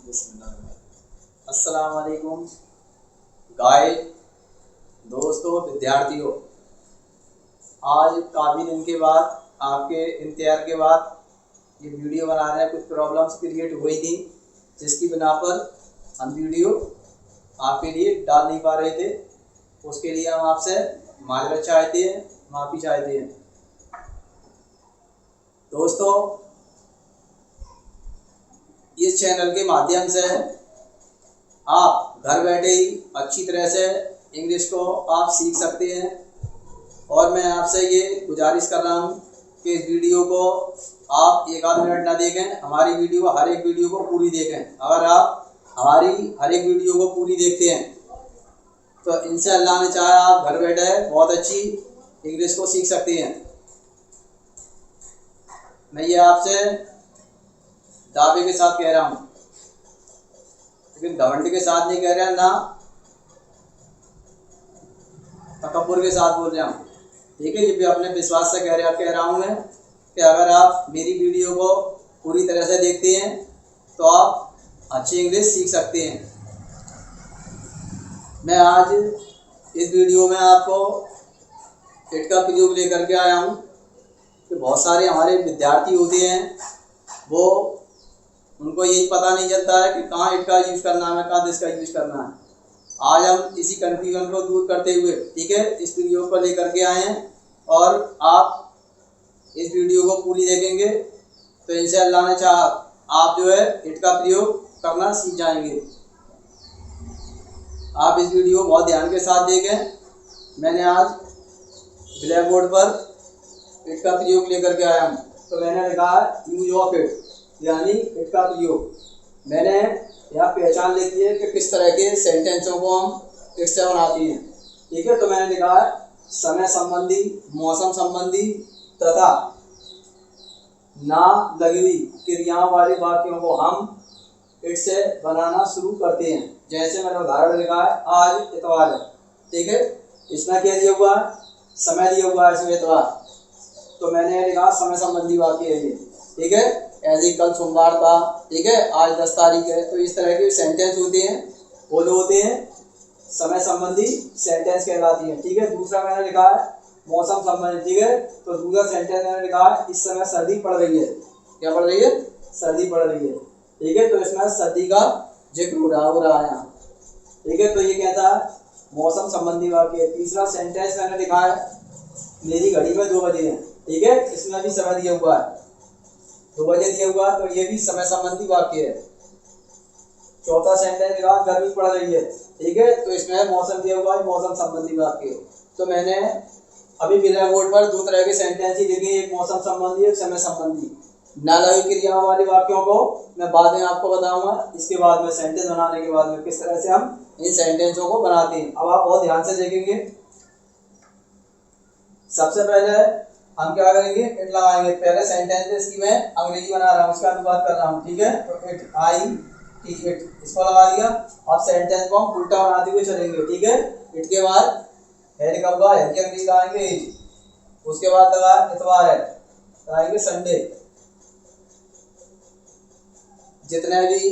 अस्सलाम वालेकुम गाइस, दोस्तों, विद्यार्थियों। आज काफ़ी दिन के बाद आपके इंतजार के बाद ये वीडियो बना रहे हैं। कुछ प्रॉब्लम्स क्रिएट हुई थी जिसकी बिना पर हम वीडियो आपके लिए डाल नहीं पा रहे थे। उसके लिए हम आपसे माजरत चाहते हैं, माफ़ी चाहते हैं। दोस्तों, इस चैनल के माध्यम से आप घर बैठे ही अच्छी तरह से इंग्लिश को आप सीख सकते हैं। और मैं आपसे ये गुजारिश कर रहा हूँ कि इस वीडियो को आप एक आध मिनट ना देखें, हमारी वीडियो हर एक वीडियो को पूरी देखें। अगर आप हमारी हर एक वीडियो को पूरी देखते हैं तो इंशाअल्लाह ने चाहा आप घर बैठे बहुत अच्छी इंग्लिश को सीख सकते हैं। मैं ये आपसे दावे के साथ कह रहा हूँ, लेकिन घमंड के साथ नहीं कह रहा, ना तकब्बुर के साथ बोल रहा हूँ। ठीक है, ये भी अपने विश्वास से कह रहा हूँ मैं कि अगर आप मेरी वीडियो को पूरी तरह से देखते हैं तो आप अच्छी इंग्लिश सीख सकते हैं। मैं आज इस वीडियो में आपको इट का प्रयोग लेकर के आया हूँ कि बहुत सारे हमारे विद्यार्थी होते हैं, वो उनको यही पता नहीं चलता है कि कहाँ इट का यूज़ करना है, कहाँ दिस का यूज़ करना है। आज हम इसी कन्फ्यूजन को दूर करते हुए, ठीक है, इस वीडियो को लेकर के आए हैं। और आप इस वीडियो को पूरी देखेंगे तो इंशाअल्लाह ने चाहा आप जो है इट का प्रयोग करना सीख जाएंगे। आप इस वीडियो को बहुत ध्यान के साथ देखें। मैंने आज ब्लैक बोर्ड पर इट का प्रयोग लेकर के आया हूँ, तो मैंने लिखा है यूज ऑफ इट, यानी इट का प्रयोग। मैंने यहाँ पहचान लेती है कि किस तरह के सेंटेंसों को हम इट से बनाते हैं। ठीक है, तो मैंने लिखा है समय संबंधी, मौसम संबंधी तथा ना लगी हुई क्रियाओं वाले वाक्यों को हम इट से बनाना शुरू करते हैं। जैसे मैंने उदाहरण लिखा है आज इतवार है। ठीक है, इसमें क्या दिया हुआ है, समय दिया हुआ है, इसमें इतवार, तो मैंने लिखा समय संबंधी वाक्य है ये। ठीक है, ऐसे ही कल सोमवार था, ठीक है, आज 10 तारीख है। तो इस तरह के सेंटेंस होते हैं, वो जो होते हैं समय संबंधी सेंटेंस कहलाती है। ठीक है, दूसरा मैंने लिखा है मौसम संबंधी। ठीक है, तो दूसरा सेंटेंस मैंने लिखा है इस समय सर्दी पड़ रही है। क्या पड़ रही है? सर्दी पड़ रही है। ठीक है, तो इसमें सर्दी का जिक्र हो रहा है यहाँ। ठीक है, तो ये कहता है मौसम संबंधी वाक्य। तीसरा सेंटेंस मैंने लिखा है मेरी घड़ी में 2 बजे है। ठीक है, इसमें भी समय दिया हुआ है, 2 बजे दिया हुआ, तो ये भी समय संबंधी वाक्य है। चौथा सेंटेंस लिखा गर्मी पड़ रही है। ठीक है, तो इसमें मौसम दिया हुआ है, मौसम संबंधी वाक्य। तो मैंने अभी ब्लैक बोर्ड पर 2 तरह के सेंटेंस ही लिखे, एक मौसम संबंधी, एक समय संबंधी। ना लगी क्रियाओं वाले वाक्यों को मैं बाद में आपको बताऊंगा। इसके बाद में सेंटेंस बनाने के बाद में किस तरह से हम इन सेंटेंसों को बनाते हैं। अब आप बहुत ध्यान से देखेंगे। सबसे पहले हम क्या करेंगे, इट लगाएंगे। पहले सेंटेंस की मैं अंग्रेजी बना रहा हूँ, उसका अनुवाद कर रहा हूँ। ठीक है, तो इट, आई टी, इट, इसको लगा दिया। अब सेंटेंस को हम उल्टा बनाते हुए चलेंगे। ठीक है, इट के बाद है लिखा हुआ है कि अंग्रेजी लगाएंगे इज, उसके बाद लगा इतवार है, लगाएंगे संडे। जितने भी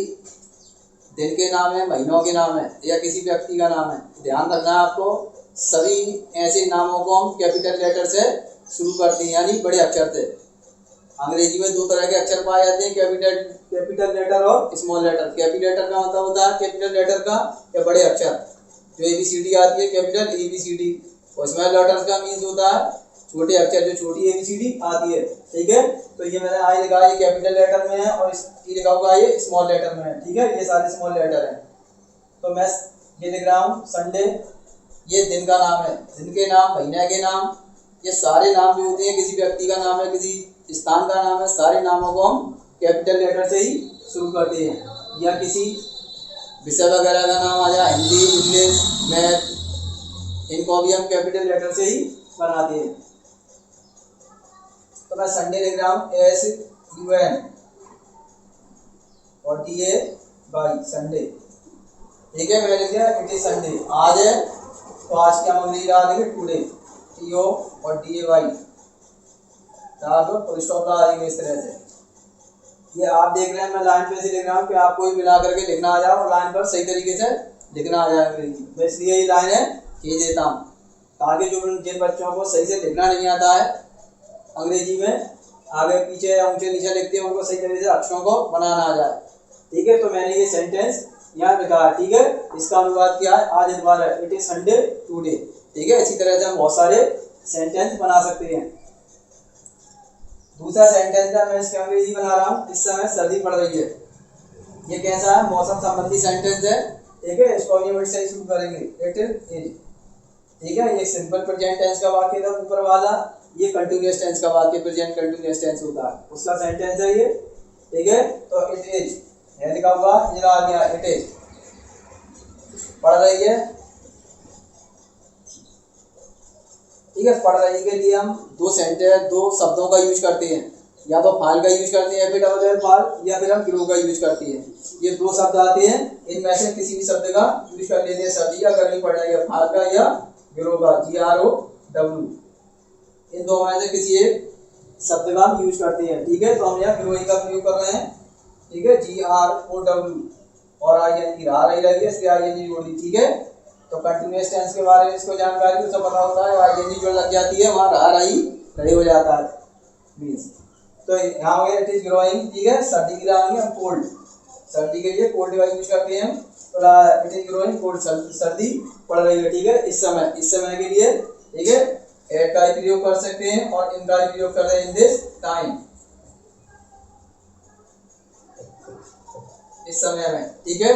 दिन के नाम है, महीनों के नाम है, या किसी व्यक्ति का नाम है, ध्यान रखना है आपको, सभी ऐसे नामों को हम कैपिटल लेटर से शुरू करते हैं, यानी बड़े अक्षर से। अंग्रेजी में 2 तरह के अक्षर पाए जाते हैं, कैपिटल लेटर और स्मॉल लेटर। कैपिटल लेटर का मतलब होता है कैपिटल लेटर का या बड़े अक्षर, जो ABCD आती है, कैपिटल ABCD। और स्मॉल लेटर्स का मीन्स होता है छोटे अक्षर, जो छोटी ABCD आती है। ठीक है, तो ये मैंने आई लिखा है, ये कैपिटल लेटर में है, और ये लिखा हुआ है ये स्मॉल लेटर में है। ठीक है, ये सारे स्मॉल लेटर हैं। तो मैं ये लिख रहा हूँ संडे, ये दिन का नाम है, दिन के नाम, महीने के नाम, ये सारे नाम जो होते हैं, किसी व्यक्ति का नाम है, किसी स्थान का नाम है, सारे नामों को हम कैपिटल लेटर से ही शुरू करते हैं। या किसी विषय वगैरह का नाम आ जाए, हिंदी, इंग्लिश, मैथ, इनको भी हम कैपिटल लेटर से ही बनाते हैं। तो मैं संडे लिख रहा हूँ SUN और DAY, संडे। ठीक है, मैंने लिख दिया इट इज संडे, आज है, तो आज क्या हम अंग्रेजी लगा देंगे टुडे, TO और DAY, फुल स्टॉप लगा देंगे इस तरह से। ये आप देख रहे हैं मैं लाइन पे से लिख रहा हूँ कि आपको भी मिला करके लिखना आ जाए और लाइन पर सही तरीके से लिखना आ जाए अंग्रेजी। मैं इसलिए ये लाइन है खींच देता हूँ ताकि जो जिन बच्चों को सही से लिखना नहीं आता है अंग्रेजी में, आगे पीछे या ऊंचे नीचे लिखते हैं, उनको सही तरीके से अक्षरों को बनाना आ जाए। ठीक है, तो मैंने ये सेंटेंस यहाँ लिखा है। ठीक है, इसका अनुवाद क्या है? आज इतवार है, इट इज संडे टुडे। ठीक है, इसी तरह से हम बहुत सारे सेंटेंस बना सकते हैं। दूसरा सेंटेंस है, मैं इसका अंग्रेजी बना रहा हूँ, इस समय सर्दी पड़ रही है। ये कैसा है? मौसम संबंधी सेंटेंस है। ठीक है, इसको हम वर्ड से शुरू करेंगे, इट इज। ठीक है, ये सिंपल प्रेजेंट टेंस का वाक्य था ऊपर वाला, ये कंटिन्यूअस टेंस का वाक्य प्रेजेंट कंटिन्यूअस टेंस होता है, उसका सेंटेंस है ये। ठीक है, तो इट इज है लिखा हुआ, ये आ गया इट इज, पढ़ रही है। ठीक है, पढ़ रही के लिए हम दो शब्दों का यूज करते हैं, या तो फाल का यूज करते हैं, फिर डबल फाल, या फिर हम ग्रो का यूज करते हैं। ये दो शब्द आते हैं, इनमें से किसी भी शब्द का यूज कर लेते हैं, सर्दी या गर्मी पड़ रही है, फाल का या ग्रो का, GROW, इन दो में से किसी एक शब्द का हम यूज करते हैं। ठीक है, तो हम यहाँ ग्रोइंग का प्रयोग कर रहे हैं। ठीक है, GROW और ING रहा रही लगी, इसलिए ING जोड़ी। ठीक है, तो कंटिन्यूअस टेंस के बारे में इसको जानकारी तो सब पता होता है, ING जो लग जाती है वहाँ रहा रही हो जाता है मीन्स। तो यहाँ हो गया इट इज ग्रोइंग। ठीक है, सर्दी की रहेंगे हम कोल्ड, सर्दी के लिए कोल्ड का यूज करते हैं, तो इट इज ग्रोइंग कोल्ड, सर्दी पड़ रही है। ठीक है, इस समय के लिए। ठीक है, एट का प्रयोग कर सकते हैं और इनका प्रयोग कर रहे हैं, इन दिस टाइम, इस समय में। ठीक है,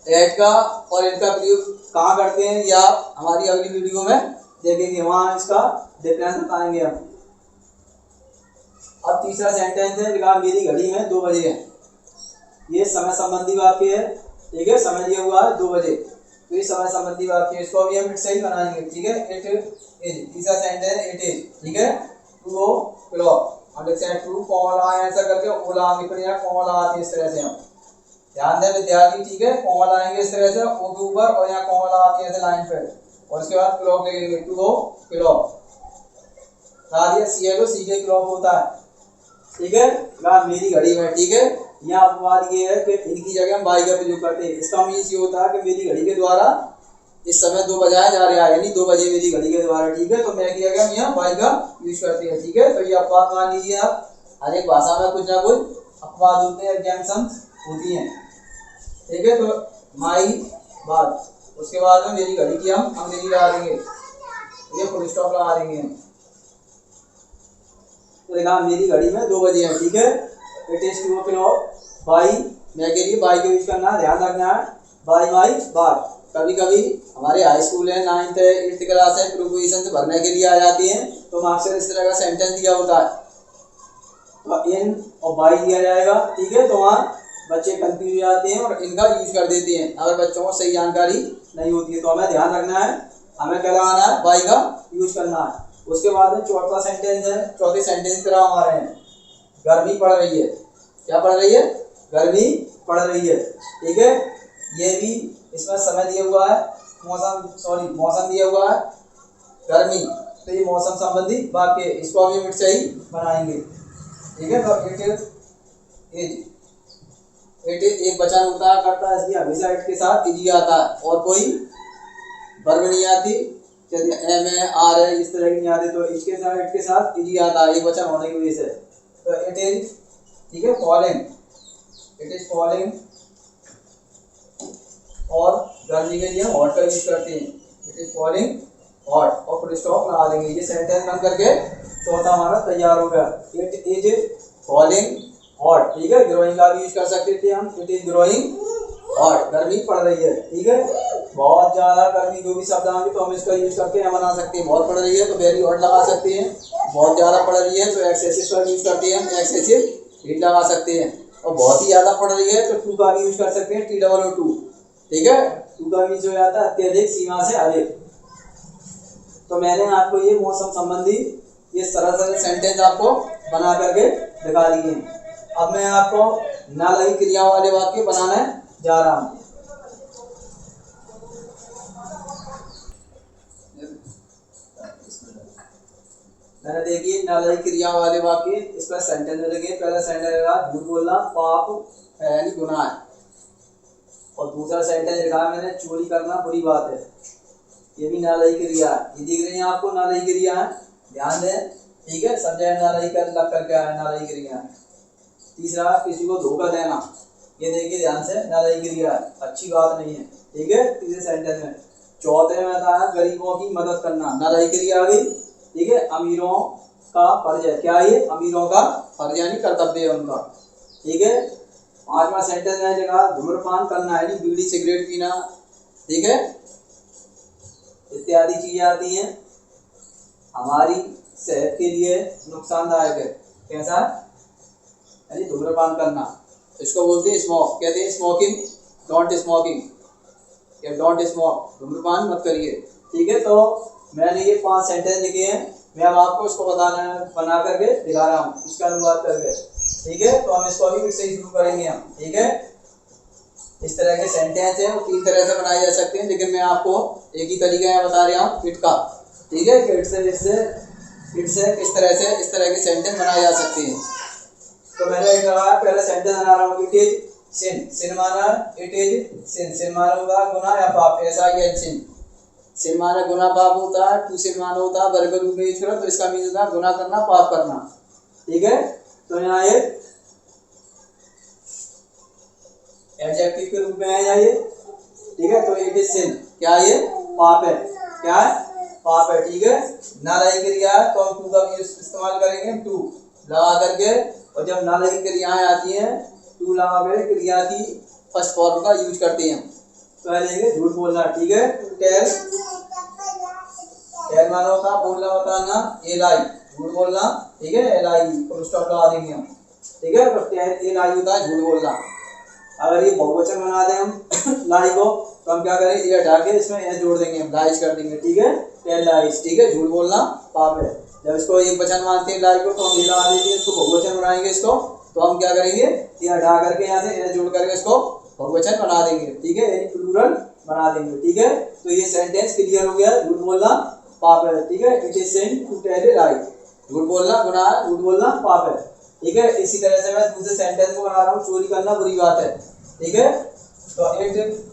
एट का और इनका प्रयोग कहाँ करते हैं या हमारी अगली वीडियो में देखेंगे, वहां इसका डिफरेंस बताएंगे हम। अब तीसरा सेंटेंस है, लिखा मेरी घड़ी में 2 बजे है। ये समय संबंधी वाक्य है। ठीक है, समय दिया हुआ है 2 बजे, तो ये समय संबंधी वाक्य, इसको भी हम सही बनाएंगे। ठीक है, इट इज। तीसरा सेंटेंस इट इज। ठीक है, 2 o'clock, हम लिखते हैं 2 कॉमा ऐसा करके ओला कॉमा आती है, इस तरह से हम ध्यान दें विद्यार्थी। ठीक है, कॉमा आएंगे इस तरह से ओ के ऊपर, और यहाँ कॉमा आती है ऐसे लाइन पे, और उसके बाद क्लॉक लगेंगे, 2 o'clock, CLOCK क्लॉक होता है। ठीक है, मेरी घड़ी में। ठीक है, यहाँ अपवाद ये है कि इनकी जगह हम बाई का प्रयोग करते हैं। इसका मीन्स ये होता है कि मेरी घड़ी के द्वारा इस समय 2 बजाया जा रहा है, यानी 2 बजे मेरी घड़ी के द्वारा। ठीक है, तो मैं की जगह हम यहाँ बाई का यूज करते हैं। ठीक है, तो ये अपवाद मान लीजिए आप, हर एक भाषा में कुछ ना कुछ अपवाद होते हैं, एग्जाम्पशंस होती हैं। ठीक है, तो माई बात, उसके बाद में मेरी घड़ी की हम अंग्रेजी लगा देंगे, ये फुल स्टॉप लगा देंगे। तो देखा मेरी घड़ी में 2 बजे है। ठीक है, इट इज 2 o'clock, बाई, मैं के लिए बाई का यूज करना है, ध्यान रखना है, बाई माई बात। कभी कभी हमारे हाई स्कूल है, 9th है, 8th क्लास है, प्रोपोजिशन भरने के लिए आ जाती हैं, तो अक्सर इस तरह का सेंटेंस दिया होता है, तो इन और बाई दिया जाएगा। ठीक है, तो वहाँ बच्चे कंफ्यूज हो जाते हैं और इनका यूज कर देते हैं, अगर बच्चों को सही जानकारी नहीं होती है। तो हमें ध्यान रखना है, हमें क्या लगाना है, बाई का यूज करना है। उसके बाद में चौथा सेंटेंस है, चौथे सेंटेंस की तरह हमारे हैं, गर्मी पड़ रही है। क्या पड़ रही है? गर्मी पड़ रही है। ठीक है, ये भी इसमें समय दिया हुआ है, मौसम दिया हुआ है गर्मी, तो ये मौसम संबंधी वाक्य, इसको अभी हम से ही बनाएंगे। ठीक है, तो इट इज एक वचन होता है करता है, इसलिए हमेशा इट के साथ इजी आता है, और कोई वर्ब नहीं आती, जैसे एम है, आर है, इस तरह की नहीं आती, तो इसके साथ इट के साथ इजी आता है, एक वचन होने की वजह से। तो इट इज, ठीक है, फॉलिंग, इट इज फॉलिंग, और गर्मी के लिए हॉट का यूज करते हैं, इट इज फॉलिंग हॉट, और फुल स्टॉप लगा देंगे। ये सेंटेंस बन करके चौथा हमारा तैयार हो गया, इट इज फॉलिंग हॉट। ठीक है, ग्रोइंग का भी यूज कर सकते थे हम, इट इज ग्रोइंग हॉट, गर्मी पड़ रही है। ठीक है, बहुत ज्यादा गर्मी, जो भी शब्द आएंगे तो हम इसका यूज करके हम बना सकते हैं। बहुत पड़ रही है तो वेरी हॉट लगा सकते हैं, बहुत ज्यादा पड़ रही है तो एक्सेसिव का यूज करते हैं, हम एक्सेसिव हीट लगा सकते हैं, और बहुत ही ज्यादा पड़ रही है तो टू का भी यूज कर सकते हैं, TOO2। ठीक है, टू का मीन्स हो जाता है अत्यधिक, सीमा से अधिक। तो मैंने आपको ये मौसम संबंधी ये सरल सरल सेंटेंस आपको बना करके दिखा दिए हैं। अब मैं आपको ना लगी क्रिया वाले वाक्य बनाने जा रहा हूँ। मैंने देखिए नालायक क्रिया वाले वाक्य इस पर सेंटेंस लिखे। पहला सेंटेंस लगा झूठ बोलना पाप है यानी गुनाह है, और दूसरा सेंटेंस लिखा है मैंने चोरी करना बुरी बात है, ये भी नालायक क्रिया है। ये दिख रही है आपको नालायक क्रिया है, ध्यान दें, ठीक है। सब जगह नालायक लग करके आया नालायक क्रिया है। तीसरा किसी को धोखा देना, ये देखिए ध्यान से, नालायक क्रिया है, अच्छी बात नहीं है, ठीक है, तीसरे सेंटेंस में। चौथे में बताया गरीबों की मदद करना, नालायक क्रिया आ गई, ठीक है। अमीरों का फर्ज है, क्या ये अमीरों का फर्ज यानी कर्तव्य है उनका, ठीक है। पांचवा सेंटेंस है जगह धूम्रपान करना यानी बीड़ी सिगरेट पीना, ठीक है, इत्यादि चीजें आती हैं, हमारी सेहत के लिए नुकसानदायक है। कैसा यानी धूम्रपान करना, इसको बोलते हैं स्मोक, कहते हैं स्मोकिंग, डोंट स्मोकिंग या डोंट स्मोक, धूम्रपान मत करिए, ठीक है। तो मैंने ये 5 सेंटेंस लिखे हैं, मैं अब आपको इसको बना करके दिखा रहा हूँ, इसका अनुवाद करके, ठीक है। तो हम इसको अभी फिर से शुरू करेंगे हम, ठीक है। इस तरह के सेंटेंस है वो 3 तरह से बनाए जा सकते हैं, लेकिन मैं आपको एक ही तरीका है बता रहा हूँ इट का, ठीक है, कि इट से इस तरह के सेंटेंस बनाए जा सकते हैं। तो मैंने एक कहा पहला सेंटेंस बना रहा हूँ, इट इज सिन, सिन माना इट इज सिन, सिन माना होगा गुनाह या पाप, ऐसा ही है सिन, सिन माना गुनाह पाप होता है, टू सिन माना होता है वर्ग रूप में यूज करो तो इसका मीन होता है गुनाह करना पाप करना, ठीक है। तो यहाँ ये एडजेक्टिव के रूप में है ये, ठीक है। तो इट इज सिन, क्या ये पाप है, क्या है पाप है, ठीक है। नालायक क्रिया है तो हम टू का भी इस्तेमाल करेंगे, टू लगा करके, और जब नालायक क्रियाएं आती हैं टू लगा कर क्रिया की फर्स्ट फॉर्म का यूज करते हैं। तो लेंगे झूठ बोलना, ठीक है, टेल, टेल माना होता बोलना बताना, ए लाई झूठ बोलना, ठीक है, एल आई फुल स्टॉप लगा देंगे हम, ठीक है। तो टेल ए लाई होता है झूठ बोलना। अगर ये बहुवचन बना दें हम लाई को तो हम क्या करेंगे, ये हटा के इसमें एस जोड़ देंगे, हम लाइज कर देंगे, ठीक है, टेल लाइज, ठीक है, झूठ बोलना पाप है। जब इसको एक वचन मानते हैं लाई को तो हम ये लगा देते हैं, इसको बहुवचन बनाएंगे इसको, तो हम क्या करेंगे, ये हटा करके यहाँ से एस जोड़ करके इसको बहुवचन बना देंगे, ठीक है, यानी प्लूरल बना देंगे, ठीक है। तो ये सेंटेंस क्लियर हो गया, झूठ बोलना पाप है, ठीक है। It is sin to tell a lie, झूठ बोलना गुनाह है, झूठ बोलना पाप है, ठीक है। इसी तरह से मैं दूसरे सेंटेंस को बना रहा हूँ, चोरी करना बुरी बात है, ठीक है। तो इट इज,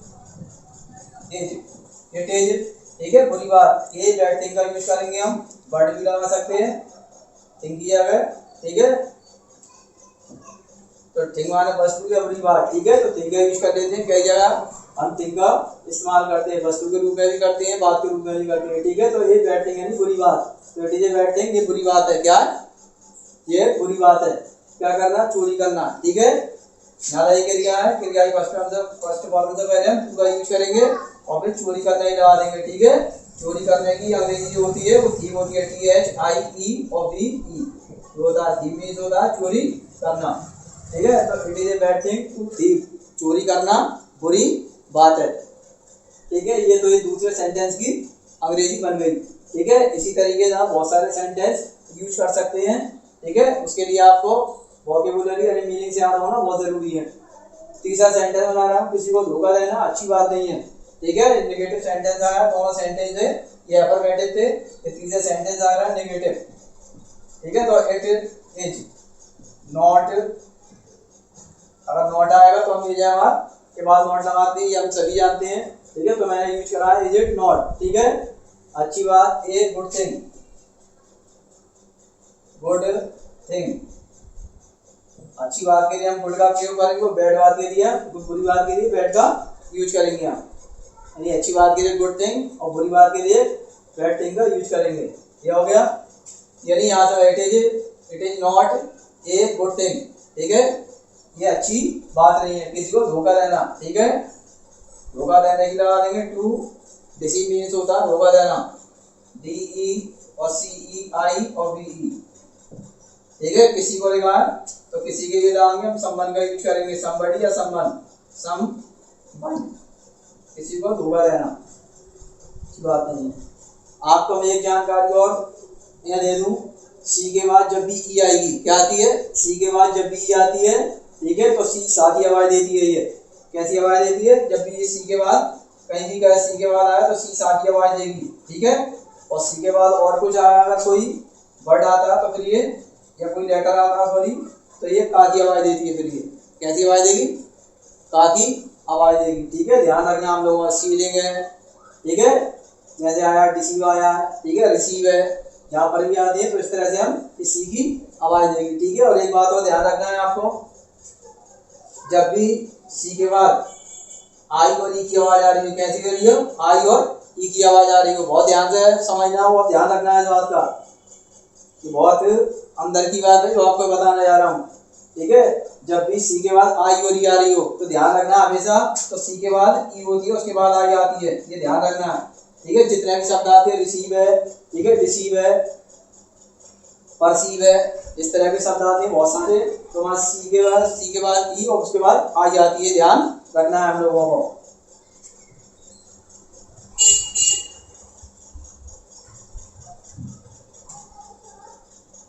ठीक है, बुरी बात, ये बैड थिंग का यूज करेंगे हम, बट भी लगा सकते हैं थिंक की जगह, ठीक है। तो थिंक माने वस्तु या बुरी बात, ठीक है, तो थिंक का यूज कर लेते हैं, कई जगह हम थिंक का इस्तेमाल करते हैं, वस्तु के रूप में भी करते हैं, बात के रूप में भी करते हैं, ठीक है। तो ये बैड थिंग यानी बुरी बात, तो it is a bad thing, ये बुरी बात है, क्या ये बुरी बात है, क्या करना चोरी करना, ठीक है। नालायक क्रिया है, क्रिया की फर्स्ट फॉर्म से पहले हम टू का यूज करेंगे और फिर चोरी करना ही लगा देंगे, ठीक है। चोरी करने की अंग्रेजी जो होती है वो थीव होती है, THIE और VE, जो होता है थीव मीन्स होता है चोरी करना, ठीक है। तो it is a bad thing to thieve, चोरी करना बुरी बात है, ठीक है। ये तो ये दूसरे सेंटेंस की अंग्रेजी बन गई, ठीक है। इसी तरीके से आप बहुत सारे सेंटेंस यूज कर सकते हैं, ठीक है। उसके लिए आपको वोकैबुलरी यानी मीनिंग से याद होना बहुत जरूरी है। तीसरा सेंटेंस बना रहा हूँ, किसी को धोखा देना अच्छी बात नहीं है, ठीक है। नेगेटिव सेंटेंस आ रहा है, दोनों सेंटेंस है ये अफर्मेटिव थे, ये तीसरा सेंटेंस आ रहा है नेगेटिव, ठीक है। तो इट इज नॉट, अगर नॉट आएगा तो हम ये जवाब के बाद नॉट लगाते हैं, ये हम सभी जानते हैं, ठीक है। तो मैंने यूज करा है इज इट नॉट, ठीक है, अच्छी बात, a good thing, good thing, अच्छी बात के लिए हम गुड का प्रयोग करेंगे, बैड बात के लिए बुरी बात के लिए बैड का यूज करेंगे हम, यानी अच्छी बात के लिए गुड थिंग और बुरी बात के लिए बैड थिंग का यूज करेंगे, ये हो गया। यानी यहाँ से it is not a good thing, ठीक है, ये अच्छी बात नहीं है किसी को धोखा देना, ठीक है। धोखा देने की लगा देंगे टू, डिसीव मीन्स होता है धोखा देना, DE और CEI और VE, ठीक है। किसी को लिखा है तो किसी के लिए लगाएंगे हम संबंध का यूज करेंगे, somebody या someone, someone, किसी को धोखा देना अच्छी बात नहीं है। आपको मैं एक जानकारी और यहाँ दे दूं, सी के बाद जब भी ई आएगी क्या आती है, सी के बाद जब भी ई आती है, ठीक है, तो सी सादी आवाज देती है, ये कैसी आवाज देती है, जब भी ये सी के बाद कहीं भी कहे सी के बाद आया तो सी सादी आवाज देगी, ठीक है। और सी के बाद और कुछ आया अगर कोई वर्ड आता है तो फिर ये, या कोई लेटर आता है सॉरी, तो ये का की आवाज देती है। फिर ये कैसी आवाज देगी? का की आवाज देगी। ठीक है, ध्यान रखना हम लोगों का स्पीलिंग है। ठीक है, जैसे आया डिसीव आया, ठीक है, रिसीव है, जहाँ पर भी आती है तो इस तरह से हम इसी की आवाज देंगे। ठीक है, और एक बात और ध्यान रखना है आपको, जब भी सी के बाद आई और ई की आवाज आ रही है, कैसी हो रही है? आई और ई की आवाज आ रही है। बहुत ध्यान से समझना हो और ध्यान रखना है इस बात का, कि बहुत अंदर की बात है जो आपको बताने जा रहा हूँ। ठीक है, जब भी सी के बाद आई और ई आ रही हो तो ध्यान रखना हमेशा, तो सी के बाद ई होती है, उसके बाद आई आती है, ये ध्यान रखना है। ठीक है, जितने भी शब्द आते हैं, रिसीव है, ठीक है, डिसीव है, परसीव है, इस तरह के शब्द आते हैं बहुत सारे, तो वहाँ सी के बाद ई और उसके बाद आई आती है, ध्यान रखना है हम लोगों को।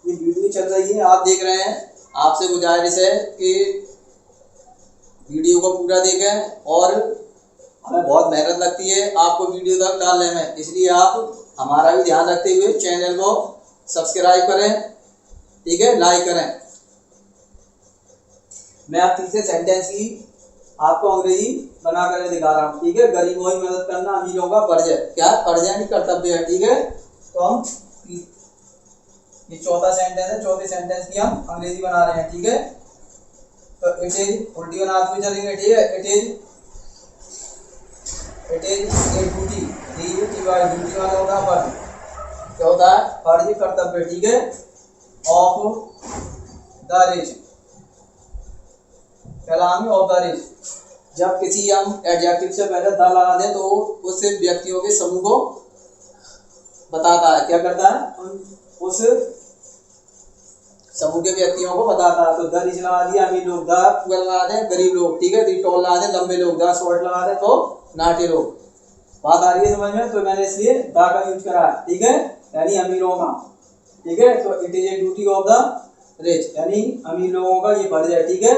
ये वीडियो चल रही है, आप देख रहे हैं, आपसे गुजारिश है कि वीडियो को पूरा देखें, और हमें बहुत मेहनत लगती है आपको वीडियो तक डालने में, इसलिए आप हमारा भी ध्यान रखते हुए चैनल को सब्सक्राइब करें, ठीक है, लाइक करें। मैं अब तीसरे सेंटेंस की आपको अंग्रेजी बना कर दिखा रहा हूँ। ठीक है, गरीबों की मदद करना अमीरों का फर्ज है। क्या फर्ज है? कर्तव्य है। ठीक है, तो हम ये चौथा सेंटेंस है, चौथे सेंटेंस की हम अंग्रेजी बना रहे हैं। ठीक है, तो इट इज उल्टी बनाते हुए चलेंगे। ठीक है, it is a duty, duty वाला होता है फर्ज। क्या होता है? फर्ज, कर्तव्य। ठीक है, ऑफ द रिच, कलामी ऑफ द रिच। जब किसी हम एडजेक्टिव से पहले द लगा दें तो उस व्यक्तियों के समूह को बताता है। क्या करता है? उस समूह के व्यक्तियों को बताता है। तो द रिच लगा दिया अमीर लोग, द पुअर लगा दें गरीब लोग, ठीक है, द टॉल लगा दें लंबे लोग, द शॉर्ट लगा दें तो नाटे लोग। बात आ रही है समझ में? तो मैंने इसलिए द का यूज करा है। ठीक है, यानी अमीरों का। ठीक है, तो it is a duty of the rich, यानी अमीर लोगों का ये फर्ज है। ठीक है,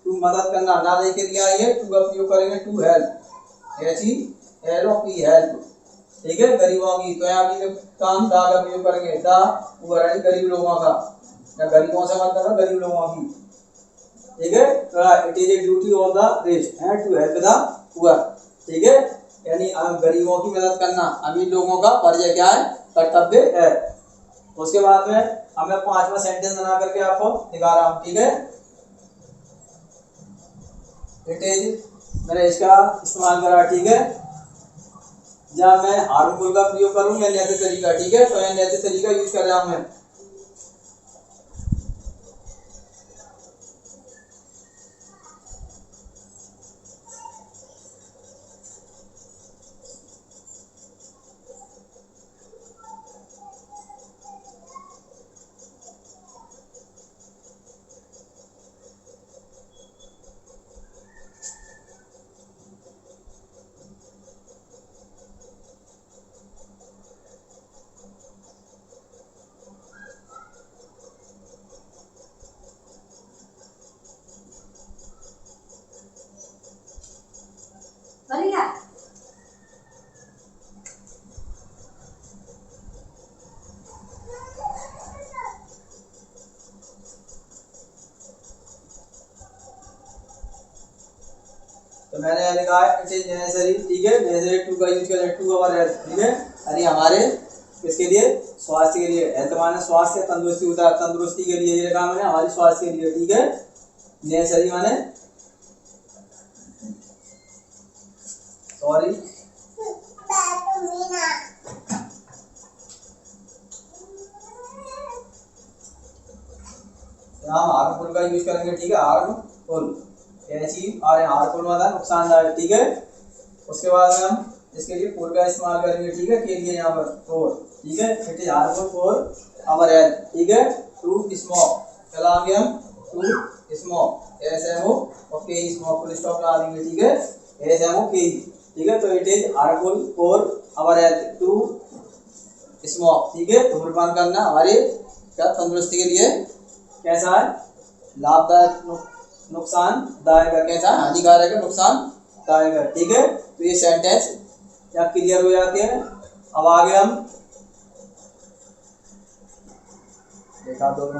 टू मदद करना, ना लेके दिया है, टू का प्रयोग करेंगे, टू हेल्प, ऐसी एल ऑफ पी हेल्प। ठीक है, गरीबों की, तो यहाँ भी काम दा का प्रयोग करेंगे, दा पुअर यानी गरीब लोगों का, या गरीबों से मतलब है गरीब लोगों की। ठीक है, तो it is a duty of the rich and to help the poor. ठीक है, यानी गरीबों की मदद करना अमीर लोगों का फर्ज है, क्या है? कर्तव्य है। उसके बाद में हमें पांचवा सेंटेंस बना करके आपको दिखा रहा हूँ। ठीक है, इट इज, मैंने इसका इस्तेमाल करा। ठीक है, जब मैं हार्मफुल का प्रयोग करूँ या नैतिक तरीका, ठीक है, तो यह नैतिक तरीका यूज कर रहा हूँ मैं। बढ़िया। तो मैंने लिखा है इट इज नेसेसरी। ठीक है, नेसेसरी टू का यूज करें, टू अवर हेल्थ। ठीक है, यानी हमारे किसके लिए? स्वास्थ्य के लिए। हेल्थ माने स्वास्थ्य, तंदुरुस्ती होता है, तंदुरुस्ती के लिए ये लिखा मैंने, हमारी स्वास्थ्य के लिए। ठीक है, नेसेसरी माने सॉरी, यहाँ हार्मफुल का यूज करेंगे। ठीक है, हार्मफुल, कैसी आ रहे हैं, हार्मफुल मतलब नुकसानदायक। ठीक है, उसके बाद में हम इसके लिए फॉर का इस्तेमाल करेंगे। ठीक है, के लिए यहाँ पर फॉर। ठीक है, it is harmful for our health. ठीक है, टू स्मोक, चला आगे हम to smoke, S M O और के स्मोक, फुल स्टॉप लगा देंगे। ठीक है, एस एम ओ के। ठीक है, तो it is harmful for our health to smoke. ठीक है, धूम्रपान करना हमारे क्या तंदुरुस्ती के लिए कैसा है? लाभदायक, नुकसानदायक है, कैसा? हानिकारक है, नुकसानदायक है। ठीक है, तो ये सेंटेंस क्या क्लियर हो जाते हैं। अब आगे हम एक आध 2 मिनट